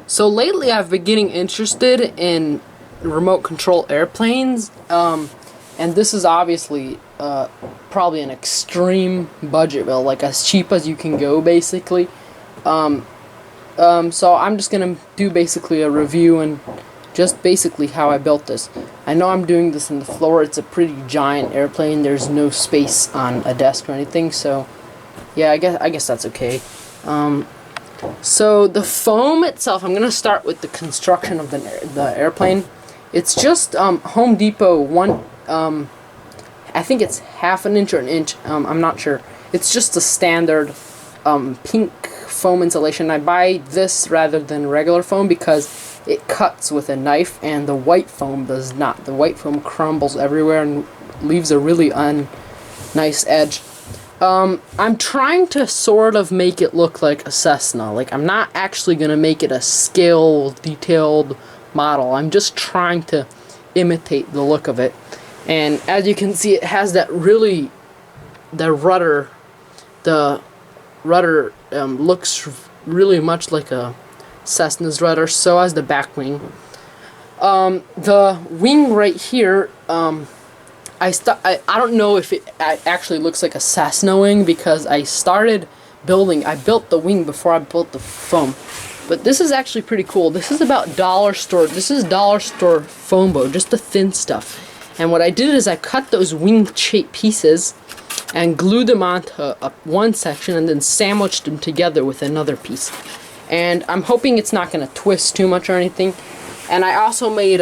So lately I've been getting interested in remote control airplanes, and this is obviously probably an extreme budget bill, like as cheap as you can go basically. So I'm just gonna do basically a review and just basically how I built this. I know I'm doing this on the floor. It's a pretty giant airplane. There's no space on a desk or anything, so yeah, I guess that's okay. So the foam itself, I'm gonna start with the construction of the airplane. It's just Home Depot I think it's half an inch or an inch. I'm not sure. It's just a standard pink foam insulation. I buy this rather than regular foam because it cuts with a knife, and the white foam does not. The white foam crumbles everywhere and leaves a really nice edge. I'm trying to sort of make it look like a Cessna. Like, I'm not actually going to make it a scale, detailed model. I'm just trying to imitate the look of it. And as you can see, it has that really, the rudder looks really much like a Cessna's rudder, so as the back wing. The wing right here, I don't know if it actually looks like a Cessna wing because I built the wing before I built the foam. But this is actually pretty cool. This is about dollar store foam bow, just the thin stuff. And what I did is I cut those wing-shaped pieces and glued them onto one section and then sandwiched them together with another piece. And I'm hoping it's not going to twist too much or anything. And I also made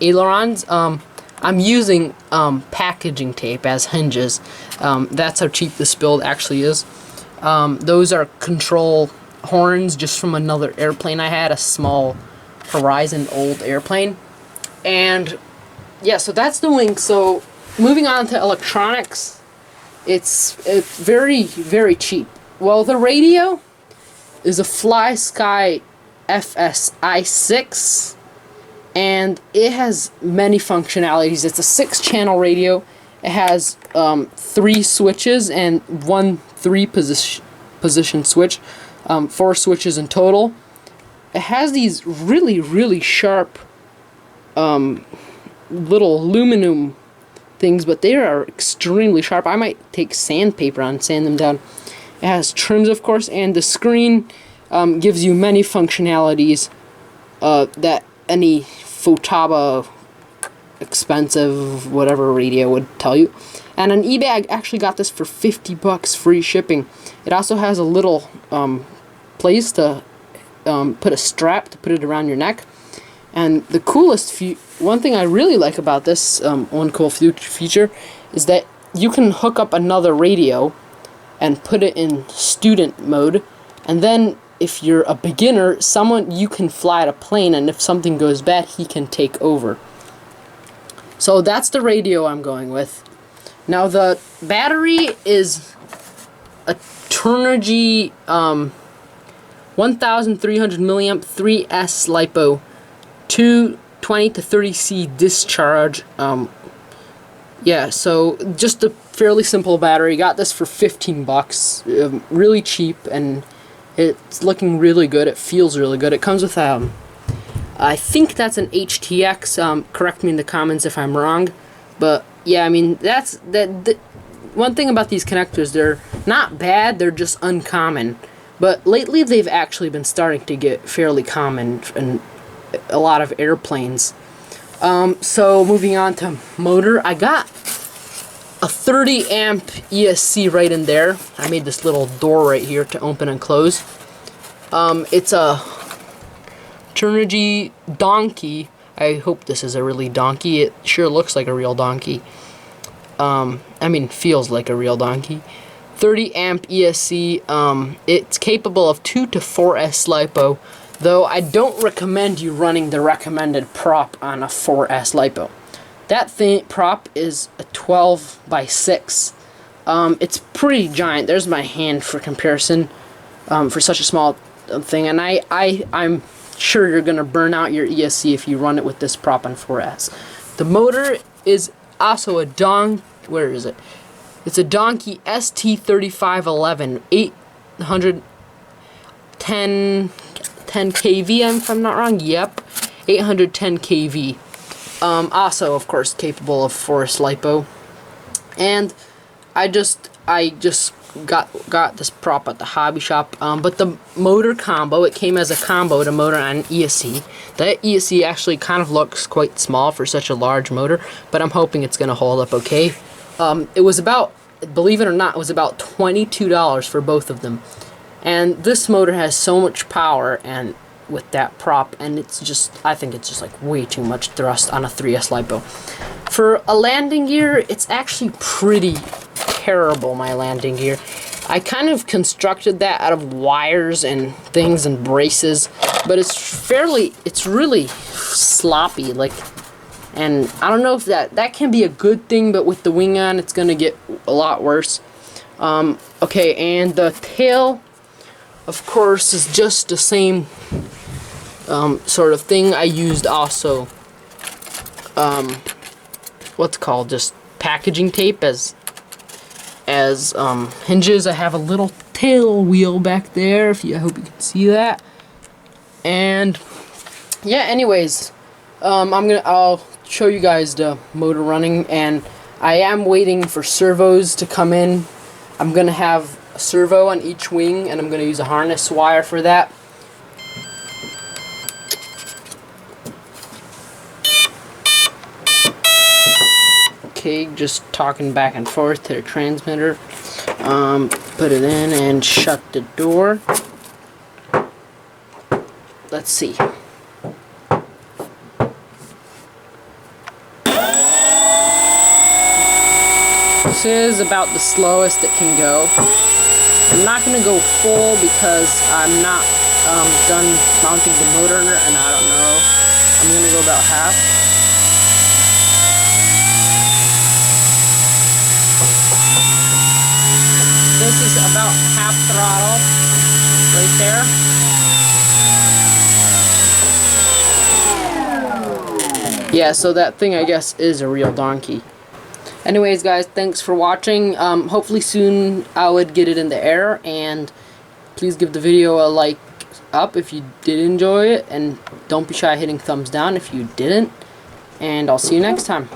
ailerons. I'm using packaging tape as hinges. That's how cheap this build actually is. Those are control horns just from another airplane I had, a small Horizon old airplane. And yeah, so that's the wing. So moving on to electronics, it's very, very cheap. Well, the radio is a FlySky FSI-6, and it has many functionalities. It's a 6-channel radio. It has 3 switches and 1 3-position switch, 4 switches in total. It has these really, really sharp little aluminum things, but they are extremely sharp. I might take sandpaper and sand them down. It has trims, of course, and the screen gives you many functionalities that any Futaba expensive whatever radio would tell you. And on eBay, I actually got this for $50 free shipping. It also has a little place to put a strap to put it around your neck. And the coolest one thing I really like about this one cool feature is that you can hook up another radio and put it in student mode, and then if you're a beginner, you can fly a plane, and if something goes bad, he can take over. So that's the radio I'm going with. Now the battery is a Turnigy 1300 milliamp 3S LiPo 220 to 30C discharge. Yeah, so just a fairly simple battery. Got this for $15, really cheap, and it's looking really good. It feels really good. It comes with I think that's an HTX. Correct me in the comments if I'm wrong, but yeah, I mean that's one thing about these connectors. They're not bad. They're just uncommon. But lately they've actually been starting to get fairly common in a lot of airplanes. So moving on to motor, I got a 30 amp ESC right in there. I made this little door right here to open and close. It's a Turnigy donkey. I hope this is a really donkey. It sure looks like a real donkey. I mean, feels like a real donkey. 30 amp ESC. It's capable of 2 to 4S LiPo, though I don't recommend you running the recommended prop on a 4S LiPo. That prop is a 12 by 6. It's pretty giant. There's my hand for comparison for such a small thing, and I'm sure you're gonna burn out your ESC if you run it with this prop on 4S. The motor is also a where is it? It's a Donkey ST3511 810 810 kV, if I'm not wrong. Yep, 810 kV. Also, of course, capable of force lipo. And I just got this prop at the hobby shop. But the motor combo, it came as a combo to motor and ESC. That ESC actually kind of looks quite small for such a large motor, but I'm hoping it's going to hold up okay. It was about, believe it or not, it was about $22 for both of them. And this motor has so much power and with that prop, and it's just, I think it's just like way too much thrust on a 3S LiPo. For a landing gear, it's actually pretty terrible, my landing gear. I kind of constructed that out of wires and things and braces, but it's really sloppy, like, and I don't know if that can be a good thing, but with the wing on, it's gonna get a lot worse. Okay, and the tail, of course, is just the same sort of thing. I used also what's called just packaging tape as hinges. I have a little tail wheel back there, I hope you can see that. And yeah, anyways, I'll show you guys the motor running, and I am waiting for servos to come in. I'm gonna have a servo on each wing, and I'm gonna use a harness wire for that. Okay, just talking back and forth to the transmitter. Put it in and shut the door. Let's see. This is about the slowest it can go. I'm not going to go full because I'm not done mounting the motor, and I don't know. I'm going to go about half. This is about half throttle right there. Yeah, so that thing, I guess, is a real donkey. Anyways, guys, thanks for watching. Hopefully soon I would get it in the air, and please give the video a like up if you did enjoy it, and don't be shy hitting thumbs down if you didn't, and I'll see you next time.